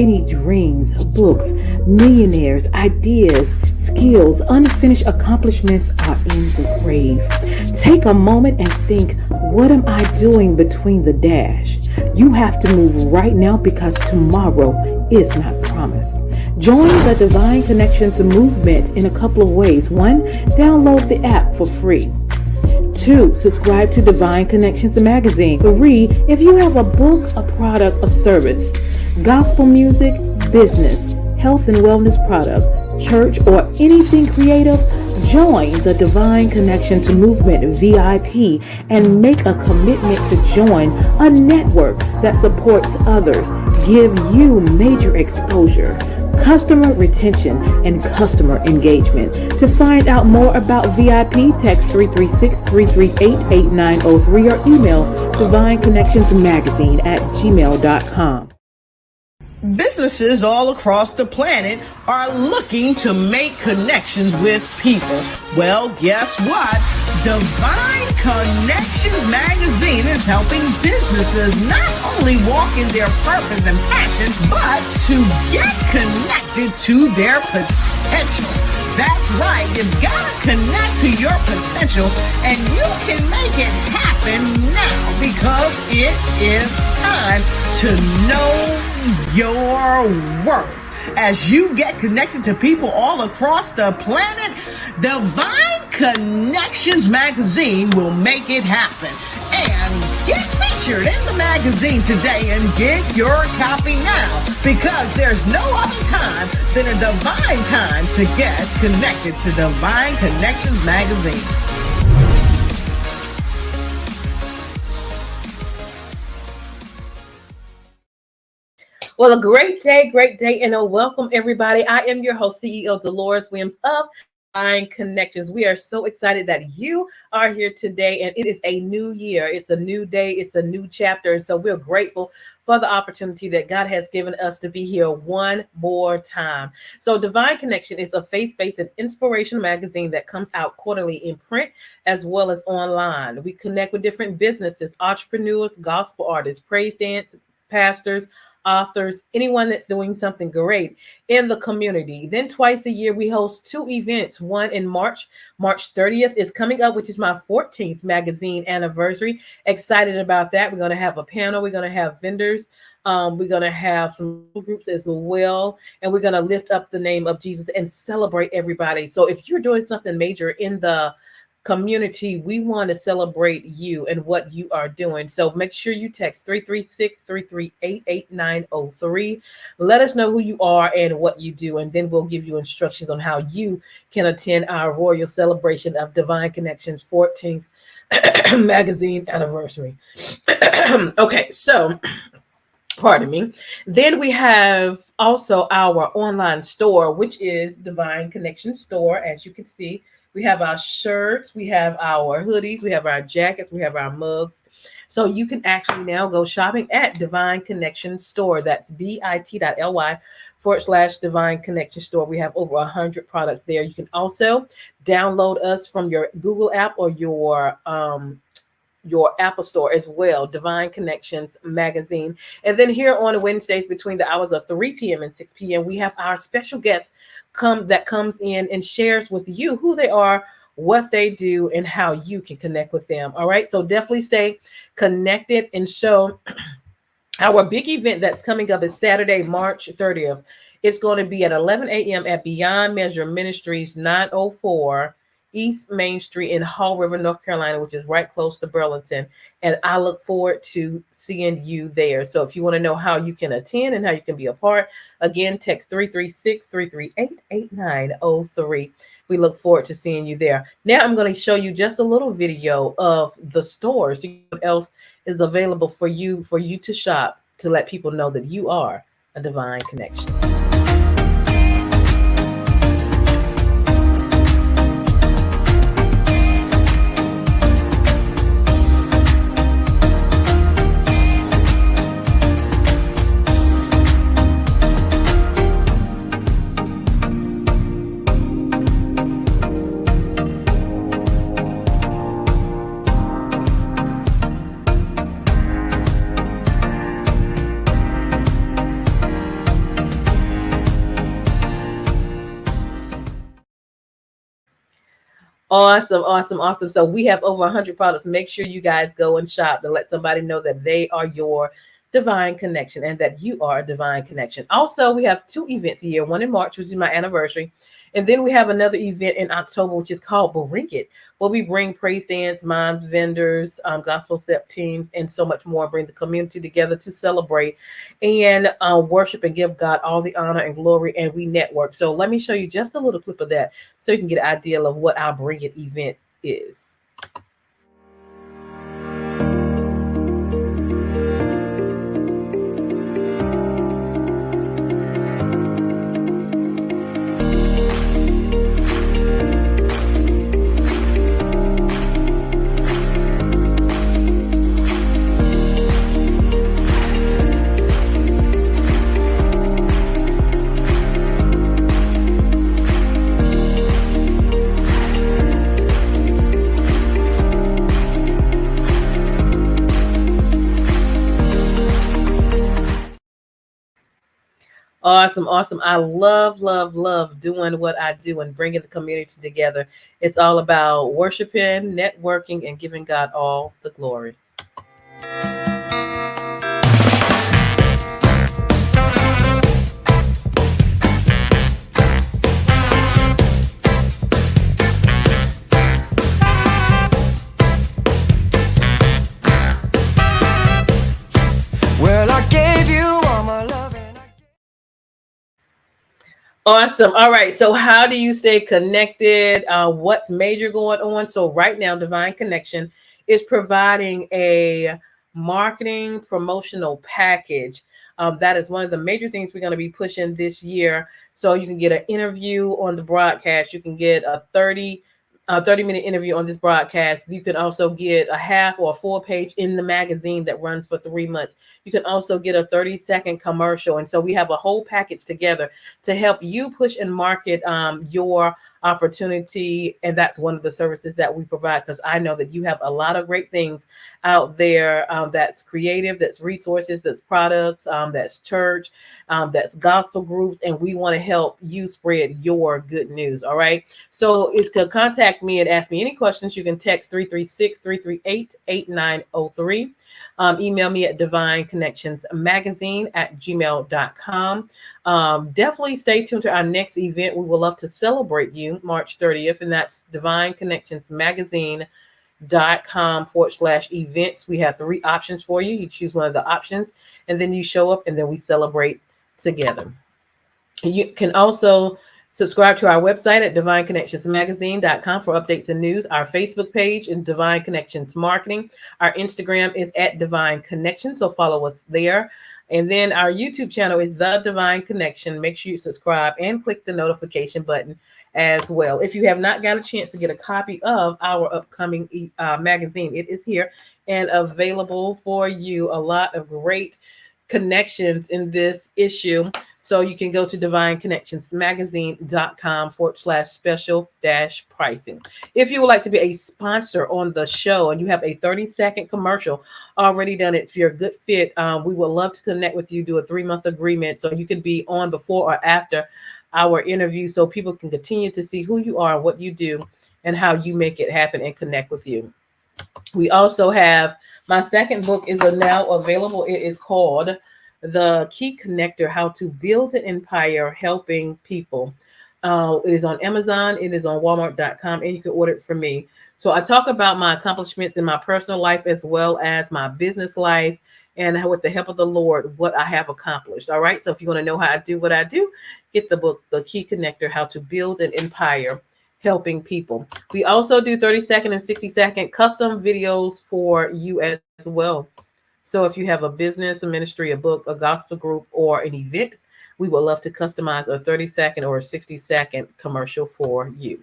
many dreams, books, millionaires, ideas, skills, unfinished accomplishments are in the grave. Take a moment and think, what am I doing between the dash? You have to move right now because tomorrow is not promised. Join the Divine Connections movement in a couple of ways. 1, download the app for free. 2, subscribe to Divine Connections magazine. 3, if you have a book, a product, a service, gospel music, business, health and wellness product, church, or anything creative, join the Divine Connections Movement VIP and make a commitment to join a network that supports others, give you major exposure, customer retention, and customer engagement. To find out more about VIP, text 336-338-8903 or email divineconnectionsmagazine@gmail.com. Businesses all across the planet are looking to make connections with people. Well, guess what? Divine Connections magazine is helping businesses not only walk in their purpose and passions, but to get connected to their potential. That's right. You've got to connect to your potential, and you can make it happen now because it is time to know your worth. As you get connected to people all across the planet, Divine Connections magazine will make it happen. And get featured in the magazine today and get your copy now, because there's no other time than a divine time to get connected to Divine Connections magazine. Well, a great day, and a welcome, everybody. I am your host, CEO Deloris Williams of Divine Connections. We are so excited that you are here today, and it is a new year. It's a new day. It's a new chapter, and so we're grateful for the opportunity that God has given us to be here one more time. So Divine Connection is a faith-based and inspirational magazine that comes out quarterly in print as well as online. We connect with different businesses, entrepreneurs, gospel artists, praise dance, pastors, authors, anyone that's doing something great in the community. Then twice a year, we host 2 events. One in March 30th is coming up, which is my 14th magazine anniversary. Excited about that. We're going to have a panel. We're going to have vendors. We're going to have some groups as well. And we're going to lift up the name of Jesus and celebrate everybody. So if you're doing something major in the community, we want to celebrate you and what you are doing. So make sure you text 336-338-8903. Let us know who you are and what you do, and then we'll give you instructions on how you can attend our royal celebration of Divine Connections 14th magazine anniversary. Okay, so pardon me. Then we have also our online store, which is Divine Connection Store. As you can see, we have our shirts, we have our hoodies, we have our jackets, we have our mugs. So you can actually now go shopping at Divine Connection Store. That's bit.ly/Divine Connection Store. We have over 100 products there. You can also download us from your Google app or your Apple Store as well, Divine Connections magazine. And then here on Wednesdays between the hours of 3 p.m. and 6 p.m., we have our special guest that comes in and shares with you who they are, what they do, and how you can connect with them. All right. So definitely stay connected. And so our big event that's coming up is Saturday, March 30th. It's going to be at 11 a.m. at Beyond Measure Ministries, 904 East Main Street in Haw River, North Carolina, which is right close to Burlington. And I look forward to seeing you there. So if you want to know how you can attend and how you can be a part, again, text 336-338-8903. We look forward to seeing you there. Now I'm going to show you just a little video of the store. So what else is available for you to shop, to let people know that you are a Divine Connection. Awesome, awesome, awesome. So we have over 100 products. Make sure you guys go and shop to let somebody know that they are your divine connection and that you are a divine connection. Also, we have two events a year, one in March, which is my anniversary. And then we have another event in October, which is called Bring It, where we bring praise dance, moms, vendors, gospel step teams, and so much more. Bring the community together to celebrate and worship and give God all the honor and glory. And we network. So let me show you just a little clip of that so you can get an idea of what our Bring It event is. Awesome, awesome. I love, love, love doing what I do and bringing the community together. It's all about worshiping, networking, and giving God all the glory. Well, I gave you all my love and Awesome. All right. So, how do you stay connected? What's major going on? So, right now, Divine Connection is providing a marketing promotional package. That is one of the major things we're going to be pushing this year. So, you can get an interview on the broadcast. You can get a 30-minute interview on this broadcast. You can also get a half or a full page in the magazine that runs for 3 months. You can also get a 30-second commercial. And so we have a whole package together to help you push and market your opportunity. And that's one of the services that we provide, because I know that you have a lot of great things out there that's creative, that's resources, that's products, that's church, that's gospel groups. And we want to help you spread your good news. All right. So to contact me and ask me any questions, you can text 336-338-8903. Email me at divineconnectionsmagazine@gmail.com. Definitely stay tuned to our next event. We would love to celebrate you March 30th, and that's divineconnectionsmagazine.com/events. We have 3 options for you. You choose one of the options, and then you show up, and then we celebrate together. You can also subscribe to our website at divineconnectionsmagazine.com for updates and news. Our Facebook page is Divine Connections Marketing. Our Instagram is at Divine Connection, so follow us there. And then our YouTube channel is The Divine Connection. Make sure you subscribe and click the notification button as well. If you have not got a chance to get a copy of our upcoming magazine, it is here and available for you. A lot of great connections in this issue. So you can go to divineconnectionsmagazine.com/special-pricing. If you would like to be a sponsor on the show and you have a 30-second commercial already done, it's your good fit. We would love to connect with you, do a 3-month agreement so you can be on before or after our interview so people can continue to see who you are, what you do, and how you make it happen and connect with you. We also have my second book is now available. It is called The Key Connector: How to Build an Empire Helping People. It is on Amazon. It is on Walmart.com, and you can order it from me. So I talk about my accomplishments in my personal life as well as my business life, and with the help of the Lord, what I have accomplished. All right. So if you want to know how I do what I do, get the book, The Key Connector: How to Build an Empire Helping People. We also do 30-second and 60-second custom videos for you as well. So if you have a business, a ministry, a book, a gospel group, or an event, we would love to customize a 30-second or a 60-second commercial for you.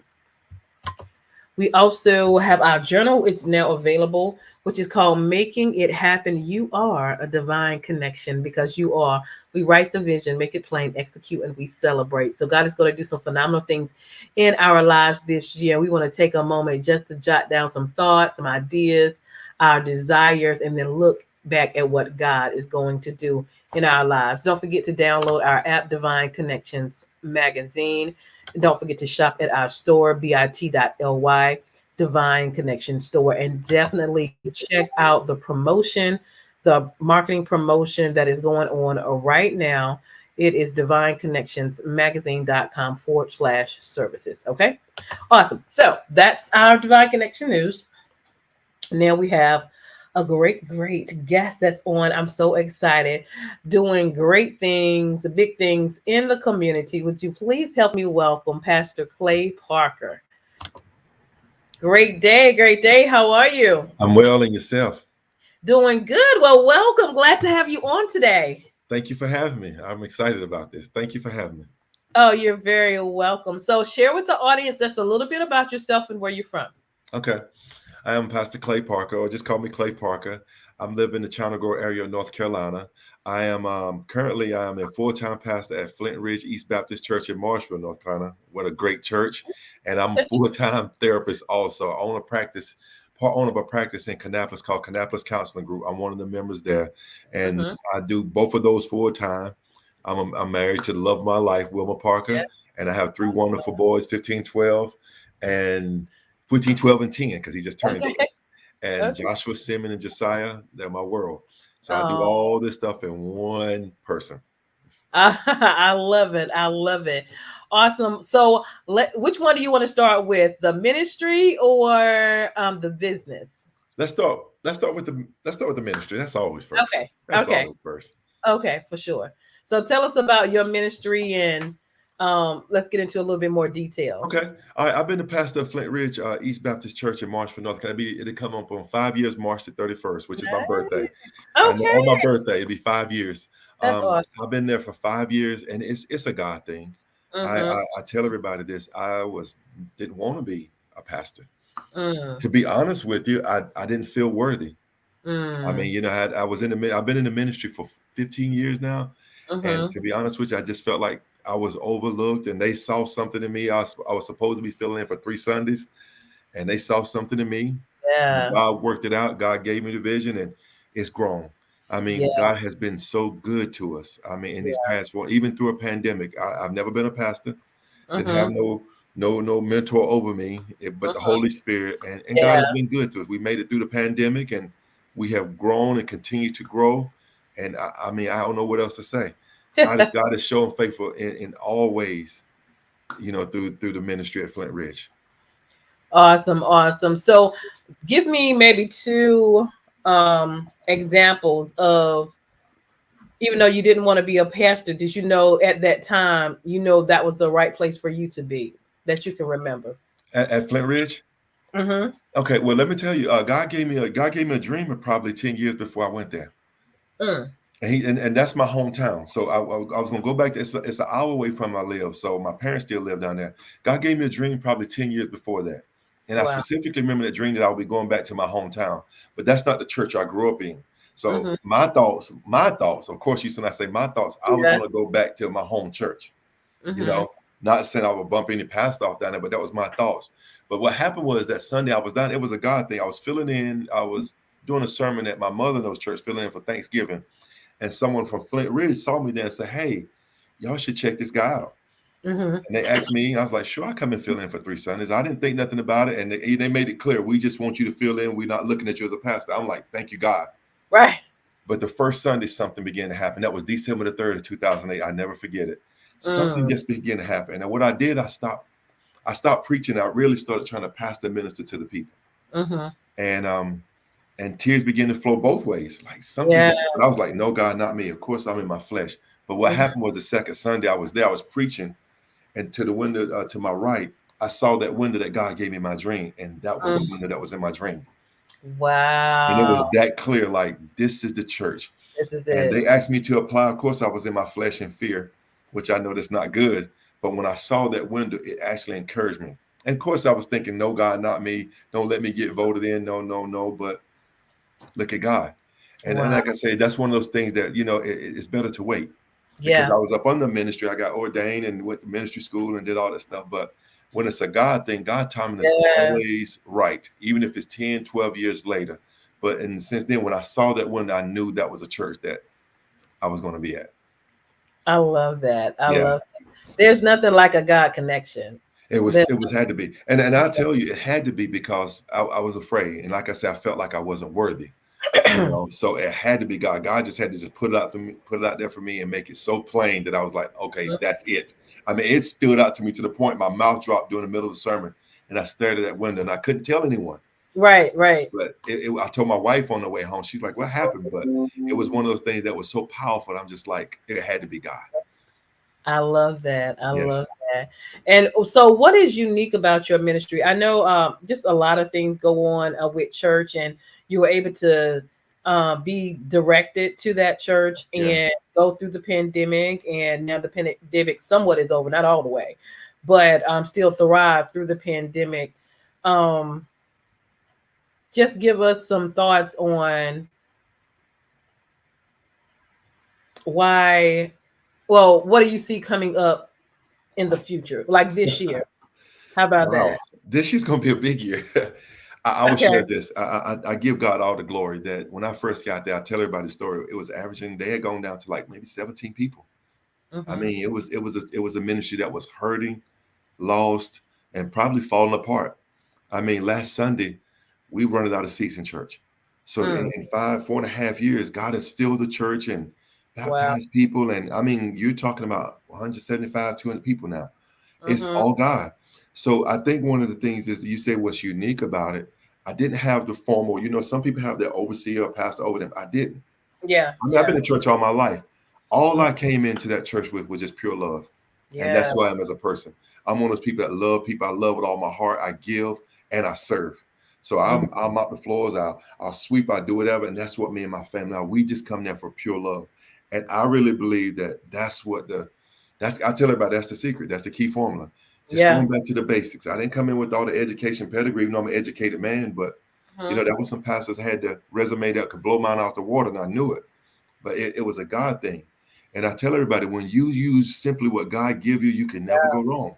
We also have our journal. It's now available, which is called Making It Happen. You are a divine connection because you are. We write the vision, make it plain, execute, and we celebrate. So God is going to do some phenomenal things in our lives this year. We want to take a moment just to jot down some thoughts, some ideas, our desires, and then look back at what God is going to do in our lives. Don't forget to download our app, Divine Connections Magazine. And don't forget to shop at our store, bit.ly Divine Connection store, and definitely check out the promotion, the marketing promotion that is going on right now. It is divineconnectionsmagazine.com/services. Okay. Awesome. So that's our Divine Connection news. Now we have a great guest that's on. I'm so excited, doing great things, big things in the community. Would you please help me welcome Pastor Clay Parker? Great day, great day. How are you? I'm well, and yourself? Doing good. Well, welcome. Glad to have you on today. Thank you for having me. I'm excited about this. Thank you for having me. Oh, you're very welcome. So, share with the audience just a little bit about yourself and where you're from. Okay. I am Pastor Clay Parker, or just call me Clay Parker. I'm living in the China Grove area of North Carolina. I am currently a full-time pastor at Flint Ridge East Baptist Church in Marshville, North Carolina. What a great church. And I'm a full-time therapist also. I own a practice, part owner of a practice in Kannapolis called Kannapolis Counseling Group. I'm one of the members there. And I do both of those full-time. I'm married to the love of my life, Wilma Parker, and I have three wonderful boys, 15, 12, and 15, 12, and 10, because he just turned 10. And Joshua, Simeon, and Josiah, they're my world. So I do all this stuff in one person. I love it. I love it. Awesome. So, which one do you want to start with, the ministry or the business? Let's start with the ministry. That's always first. Okay. That's always first. Okay, for sure. So tell us about your ministry, and let's get into a little bit more detail. Okay. All right. I've been the pastor of Flint Ridge East Baptist Church in Marshville, North Carolina. It'll come up on 5 years, March the 31st, which is my birthday. Okay. On my birthday, it'll be 5 years. That's awesome. I've been there for 5 years, and it's a God thing. I tell everybody this. Didn't want to be a pastor. To be honest with you, I didn't feel worthy. I mean, I've been in the ministry for 15 years now. And to be honest with you, I just felt like I was overlooked, and they saw something in me. I was supposed to be filling in for 3 Sundays, and they saw something in me. Yeah. God worked it out. God gave me the vision, and it's grown. I mean, God has been so good to us. I mean, in these past even through a pandemic. I've never been a pastor. Didn't have no mentor over me, but the Holy Spirit, and God has been good to us. We made it through the pandemic, and we have grown and continue to grow. And I mean, I don't know what else to say. God is showing faithful in all ways, through the ministry at Flint Ridge. Awesome. So give me maybe 2 examples of, even though you didn't want to be a pastor, did you know at that time, that was the right place for you to be, that you can remember? At Flint Ridge? Okay, well, let me tell you, God gave me a dream of probably 10 years before I went there. And that's my hometown. So I was going to go back to, it's an hour away from where I live. So my parents still live down there. God gave me a dream probably 10 years before that. And I specifically remember that dream that I would be going back to my hometown. But that's not the church I grew up in. So my thoughts, of course, you said I say my thoughts, I was going to go back to my home church. Not saying I would bump any pastor off down there, but that was my thoughts. But what happened was that Sunday I was down, it was a God thing. I was filling in, I was doing a sermon at my mother-in-law's church, filling in for Thanksgiving. And someone from Flint Ridge saw me there and said, "Hey, y'all should check this guy out." And they asked me, I was like, "Sure, I come and fill in for 3 Sundays." I didn't think nothing about it. And they made it clear, "We just want you to fill in. We're not looking at you as a pastor." I'm like, "Thank you, God." Right. But the first Sunday, something began to happen. That was December the 3rd of 2008. I never forget it. Something just began to happen. And what I did, I stopped preaching. I really started trying to pastor minister to the people. And tears began to flow both ways. Like something I was like, "No, God, not me. Of course, I'm in my flesh." But what happened was the second Sunday I was there, I was preaching, and to the window to my right, I saw that window that God gave me in my dream. And that was the window that was in my dream. Wow. And it was that clear, like, this is the church. This is And it. they asked me to apply. Of course, I was in my flesh and fear, which I know that's not good. But when I saw that window, it actually encouraged me. And of course, I was thinking, "No, God, not me. Don't let me get voted in. No. But look at God." And like I say, that's one of those things that, it's better to wait. Because I was up on the ministry. I got ordained and went to ministry school and did all that stuff. But when it's a God thing, God timing is always right, even if it's 10, 12 years later. But since then, when I saw that window, I knew that was a church that I was going to be at. I love that. I love that. There's nothing like a God connection. It was had to be. And I tell you, it had to be because I was afraid. And like I said, I felt like I wasn't worthy. So it had to be God. God just had to just put it out for me, put it out there for me and make it so plain that I was like, okay, that's it. I mean, it stood out to me to the point my mouth dropped during the middle of the sermon and I stared at that window and I couldn't tell anyone. Right. But I told my wife on the way home, she's like, what happened? But it was one of those things that was so powerful. I'm just like, it had to be God. I love that. I Yes. love that. And so, what is unique about your ministry? I know just a lot of things go on with church, and you were able to be directed to that church and go through the pandemic. And now the pandemic somewhat is over, not all the way, but still thrive through the pandemic. Um, just give us some thoughts on why. Well, what do you see coming up in the future, like this year? How about Wow. that? This year's going to be a big year. I will Okay. share this. I give God all the glory that when I first got there, I tell everybody the story. It was averaging, they had gone down to like maybe 17 people. I Mm-hmm. mean, it was a ministry that was hurting, lost, and probably falling apart. I mean, last Sunday, we running out of seats in church. So Mm. in 4.5 years, God has filled the church and Wow. baptized people. And I mean, you're talking about 175, 200 people now. It's Mm-hmm. all God. So I think one of the things is you say what's unique about it. I didn't have the formal, some people have their overseer or pastor over them. I didn't. Yeah. I mean, I've Yeah. been in church all my life. All Mm. I came into that church with was just pure love. And that's Yeah. who I am as a person. I'm one of those people that love people. I love with all my heart. I give and I serve. So Mhm. I'll mop the floors. I'll sweep. I do whatever. And that's what me and my family are. We just come there for pure love. And I really believe that I tell everybody that's the secret. That's the key formula. Just Yeah. going back to the basics. I didn't come in with all the education pedigree, even though I'm an educated man, but Mhm. that was some pastors had the resume that could blow mine out the water, and I knew it. But it was a God thing. And I tell everybody, when you use simply what God give you, you can never go wrong.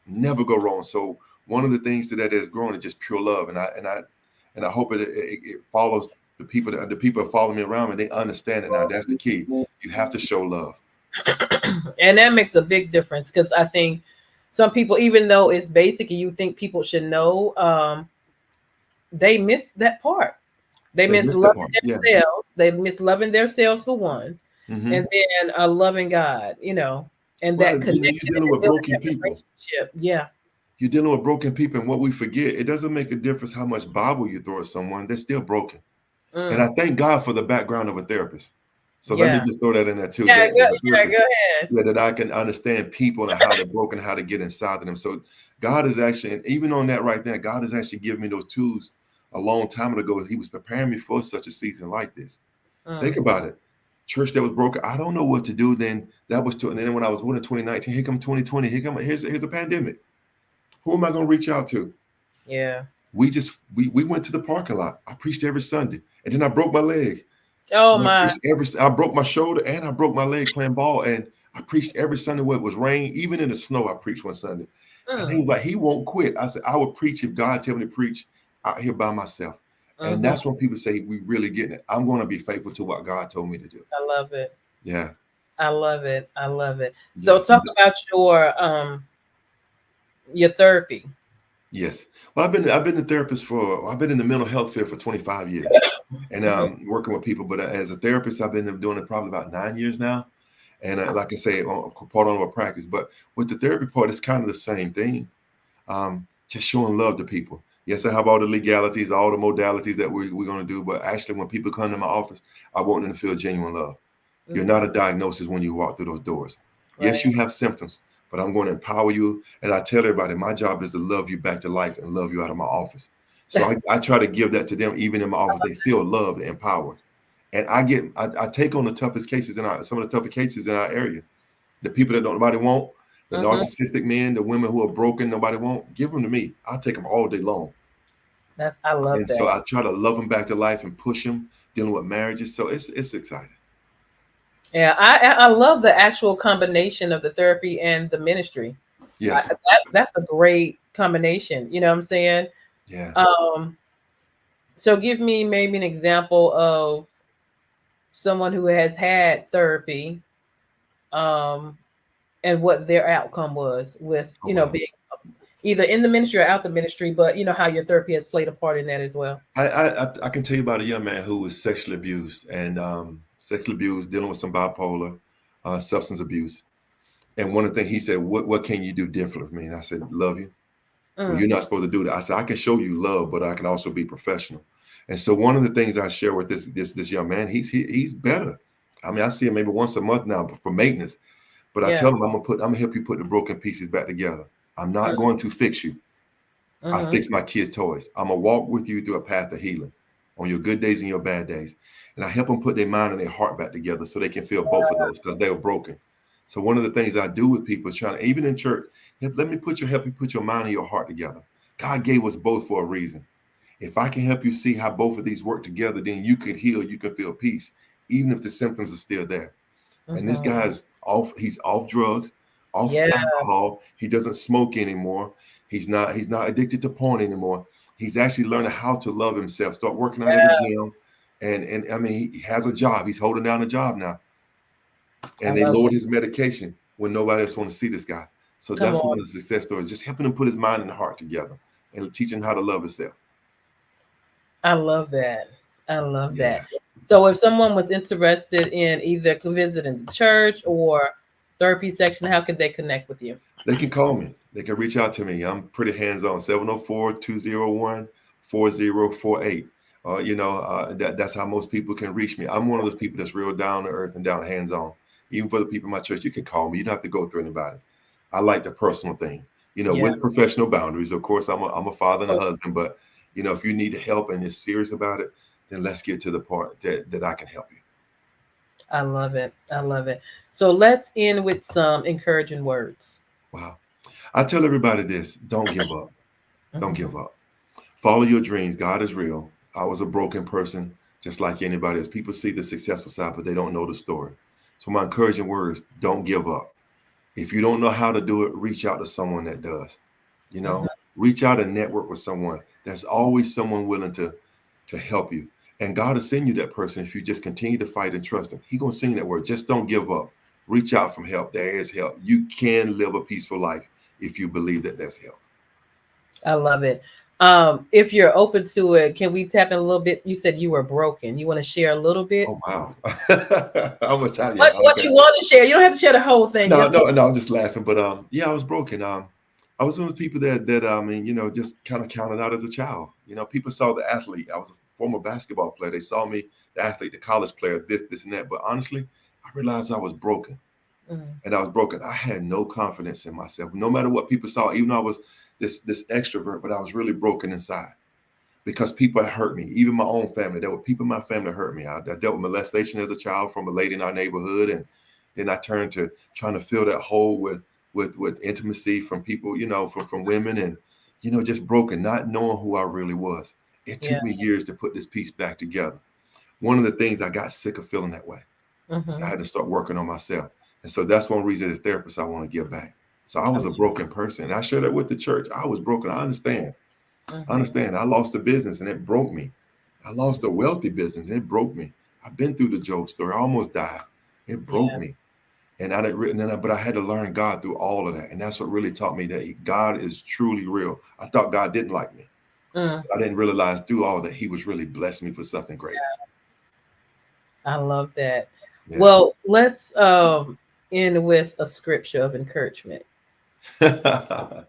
Never go wrong. So one of the things that is growing is just pure love. And I hope it follows the people that the people are following me around and they understand it now. That's the key. You have to show love. And that makes a big difference because I think some people, even though it's basic and you think people should know, they miss that part. They They miss missed that loving part. Yeah. themselves. They miss loving themselves for one, Hmm. and then loving God, and that Well, connection you're dealing and with building broken that people. relationship. Yeah. You're dealing with broken people, and what we forget, it doesn't make a difference how much Bible you throw at someone, they're still broken. And Mm. I thank God for the background of a therapist. So let me Yeah. just throw that in there too. Yeah. That as a Yeah. Go therapist, ahead. yeah, that I can understand people and how they're broken, how to get inside of them. So God is actually, and even on that right there, God has actually given me those tools a long time ago. He was preparing me for such a season like this. Think Mm. about it. Church that was broken. I don't know what to do. Then that was and then when I was born in 2019, here come 2020. Here's a pandemic. Who am I going to reach out to? Yeah. We went to the parking lot. I preached every Sunday, and then I broke my leg. Oh And my. I broke my shoulder and I broke my leg playing ball. And I preached every Sunday where it was rain, even in the snow. I preached one Sunday, and he Mm. was like, "He won't quit." I said, "I will preach if God tell me to preach out here by myself." And Mm-hmm. that's when people say we really getting it. I'm going to be faithful to what God told me to do. I love it. Yeah, I love it. I love it. So yes, talk about your therapy. yes. Well, I've been a therapist I've been in the mental health field for 25 years, and Mhm. working with people. But as a therapist, I've been doing it probably about 9 years now. And like I say, part on our practice. But with the therapy part, it's kind of the same thing. Just showing love to people. Yes, I have all the legalities, all the modalities that we're going to do. But actually, when people come to my office, I want them to feel genuine love. You're Mhm. not a diagnosis when you walk through those doors. Yes, Right. you have symptoms, but I'm going to empower you. And I tell everybody, my job is to love you back to life and love you out of my office. So I try to give that to them, even in my office. They feel loved and empowered. And I take on the toughest cases some of the toughest cases in our area. The people that nobody want, the Mm-hmm. narcissistic men, the women who are broken, nobody want, give them to me. I'll take them all day long. I love And so that. I try to love them back to life and push them dealing with marriages. So it's exciting. Yeah, I love the actual combination of the therapy and the ministry. Yes. That's a great combination. You know what I'm saying? Yeah. Um, so give me maybe an example of someone who has had therapy, um, and what their outcome was with, Oh, wow. being either in the ministry or out the ministry, but how your therapy has played a part in that as well. I can tell you about a young man who was sexually abused dealing with some bipolar, substance abuse. And one of the things he said, what can you do different with me? And I said, love you. Well, you're not supposed to do that. I said, I can show you love, but I can also be professional. And so one of the things I share with this young man, he's better. I mean, I see him maybe once a month now for maintenance, but I Yeah. tell him I'm gonna help you put the broken pieces back together. I'm not going to fix you. I fix my kids' toys. I'm gonna walk with you through a path of healing on your good days and your bad days. And I help them put their mind and their heart back together so they can feel both of those because they were broken. So one of the things I do with people is trying to, even in church, help you put your mind and your heart together. God gave us both for a reason. If I can help you see how both of these work together, then you could heal, you can feel peace, even if the symptoms are still there. And this guy's he's off drugs, off Yeah. alcohol. He doesn't smoke anymore. He's not addicted to porn anymore. He's actually learning how to love himself, start working out at the gym. And I mean, he has a job. He's holding down a job now. And they lowered his medication when nobody else wanted to see this guy. So Come that's on. one of the success stories, just helping him put his mind and heart together and teaching him how to love himself. I love that. I love Yeah. that. So if someone was interested in either visiting the church or therapy section, how could they connect with you? They can call me. They can reach out to me. I'm pretty hands-on, 704-201-4048. That's how most people can reach me. I'm one of those people that's real down to earth and down hands-on. Even for the people in my church, you can call me. You don't have to go through anybody. I like the personal thing, with professional boundaries. Of course, I'm a father and a husband, but if you need help and you're serious about it, then let's get to the part that I can help you. I love it. I love it. So let's end with some encouraging words. Wow. I tell everybody this, don't give up. Don't give up. Follow your dreams. God is real. I was a broken person, just like anybody else. People see the successful side, but they don't know the story. So my encouraging words, don't give up. If you don't know how to do it, reach out to someone that does. Reach out and network with someone. There's always someone willing to help you. And God will send you that person if you just continue to fight and trust him. He's going to sing that word. Just don't give up. Reach out for help. There is help. You can live a peaceful life if you believe that there's help. I love it. If you're open to it, can we tap in a little bit? You said you were broken. You want to share a little bit? Oh, wow. How much time? What you want to share? You don't have to share the whole thing. No, I'm just laughing. But I was broken. I was one of the people that just kind of counted out as a child. People saw the athlete. I was a former basketball player. They saw me, the athlete, the college player, this and that. But honestly, I realized I was broken. And I was broken. I had no confidence in myself. No matter what people saw, even though I was this extrovert, but I was really broken inside because people had hurt me. Even my own family. There were people in my family that hurt me. I dealt with molestation as a child from a lady in our neighborhood, and then I turned to trying to fill that hole with intimacy from people, from women, and just broken, not knowing who I really was. It took me years to put this piece back together. One of the things, I got sick of feeling that way. I had to start working on myself. And so that's one reason as a therapist, I want to give back. So I was a broken person. And I share that with the church. I was broken. I understand. I lost the business and it broke me. I lost a wealthy business and it broke me. I've been through the Job story. I almost died. It broke me. And but I had to learn God through all of that. And that's what really taught me that God is truly real. I thought God didn't like me. I didn't realize through all that he was really blessing me for something great. I love that. Yeah. Well, let's end with a scripture of encouragement. I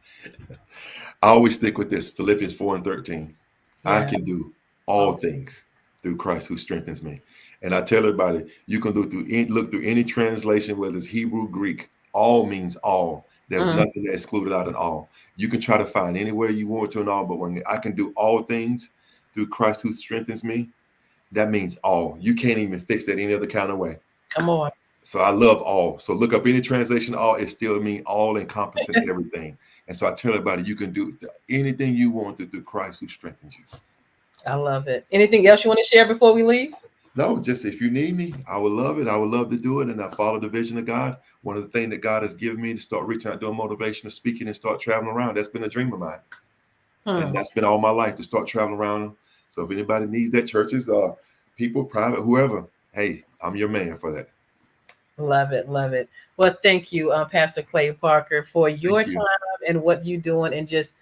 always stick with this, Philippians 4:13. I can do all things through Christ who strengthens me. And I tell everybody, you can look through any translation, whether it's Hebrew, Greek, all means all. There's nothing that excluded out in all. You can try to find anywhere you want to in all, but when I can do all things through Christ who strengthens me, that means all. You can't even fix that any other kind of way. Come on. So I love all. So look up any translation, all, it still means all encompassing everything. And so I tell everybody, you can do anything you want through Christ who strengthens you. I love it. Anything else you want to share before we leave? No, just if you need me, I would love it. I would love to do it. And I follow the vision of God. One of the things that God has given me to start reaching out, doing motivational speaking and start traveling around. That's been a dream of mine. And that's been all my life, to start traveling around. So if anybody needs that, churches, people, private, whoever, hey, I'm your man for that. Love it. Love it. Well, thank you, Pastor Clay Parker, for your Thank you. time and what you're doing and just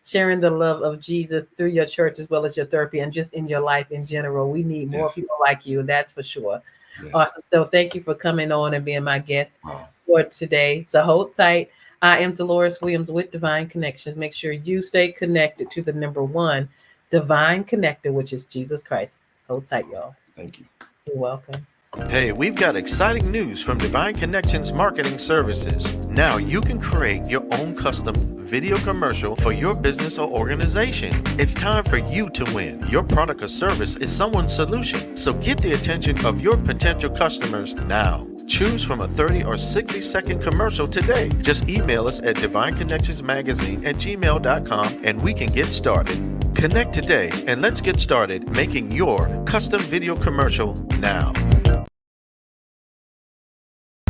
sharing the love of Jesus through your church as well as your therapy and just in your life in general. We need more Yes. people like you. That's for sure. Yes. Awesome. So thank you for coming on and being my guest Wow. for today. So hold tight. I am Deloris Williams with Divine Connections. Make sure you stay connected to the number one divine connector, which is Jesus Christ. Hold tight, y'all. Thank you. You're welcome. Hey, we've got exciting news from Divine Connections Marketing Services. Now you can create your own custom video commercial for your business or organization. It's time for you to win. Your product or service is someone's solution, so get the attention of your potential customers now. Choose from a 30 or 60-second commercial today. Just email us at divineconnectionsmagazine@gmail.com and we can get started. Connect today and let's get started making your custom video commercial now.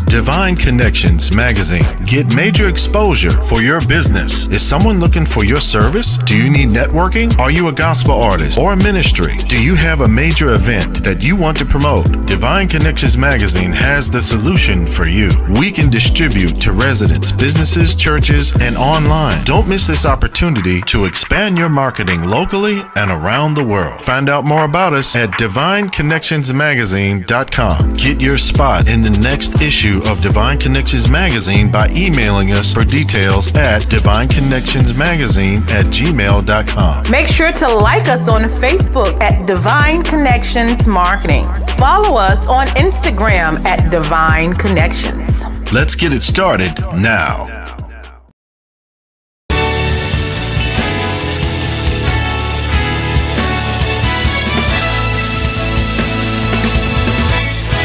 Divine Connections Magazine. Get major exposure for your business. Is someone looking for your service? Do you need networking? Are you a gospel artist or a ministry? Do you have a major event that you want to promote? Divine Connections Magazine has the solution for you. We can distribute to residents, businesses, churches, and online. Don't miss this opportunity to expand your marketing locally and around the world. Find out more about us at divineconnectionsmagazine.com. Get your spot in the next issue of Divine Connections Magazine by emailing us for details at divineconnectionsmagazine@gmail.com. Make sure to like us on Facebook at Divine Connections Marketing. Follow us on Instagram at Divine Connections. Let's get it started now.